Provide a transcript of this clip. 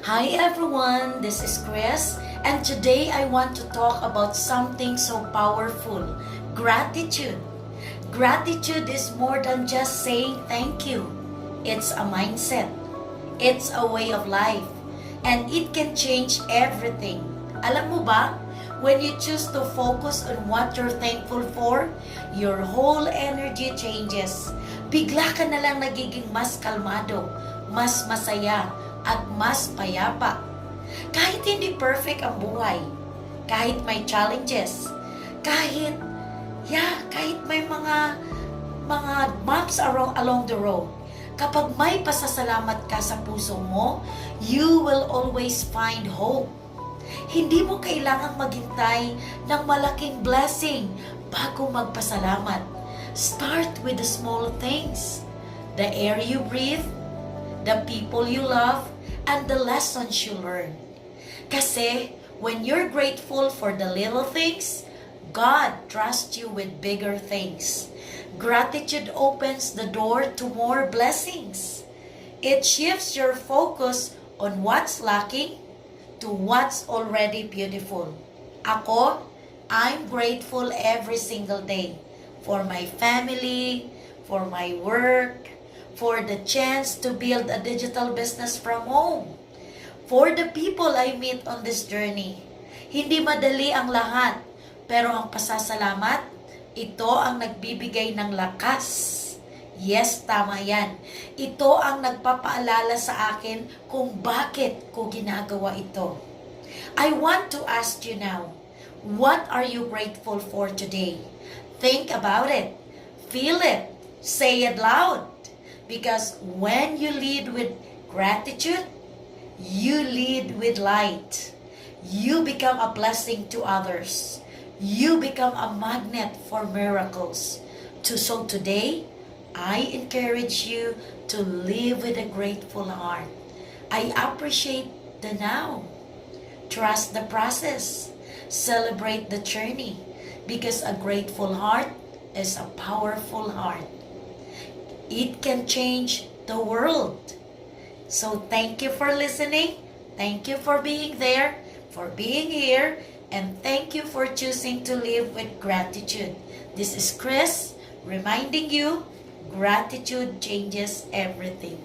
Hi everyone, this is Chris, and today I want to talk about something so powerful, gratitude. Gratitude is more than just saying thank you. It's a mindset, it's a way of life, and it can change everything. Alam mo ba, when you choose to focus on what you're thankful for, your whole energy changes. Bigla ka na lang nagiging mas kalmado, mas masaya, at mas payapa. Kahit hindi perfect ang buhay, kahit may challenges, kahit may mga bumps along the road, kapag may pasasalamat ka sa puso mo, you will always find hope. Hindi mo kailangang maghintay ng malaking blessing bago magpasalamat. Start with the small things. The air you breathe, the people you love, and the lessons you learn. Kasi when you're grateful for the little things, God trusts you with bigger things. Gratitude opens the door to more blessings. It shifts your focus on what's lacking to what's already beautiful. I'm grateful every single day for my family, for my work, for the chance to build a digital business from home, for the people I meet on this journey. Hindi madali ang lahat, pero ang pasasalamat, ito ang nagbibigay ng lakas. Yes, tama yan. Ito ang nagpapaalala sa akin kung bakit ko ginagawa ito. I want to ask you now, what are you grateful for today? Think about it. Feel it. Say it loud. Because when you lead with gratitude, you lead with light. You become a blessing to others. You become a magnet for miracles. So today, I encourage you to live with a grateful heart. I appreciate the now. Trust the process. Celebrate the journey. Because a grateful heart is a powerful heart. It can change the world. So thank you for listening. Thank you for being there, for being here, and thank you for choosing to live with gratitude. This is Chris reminding you, gratitude changes everything.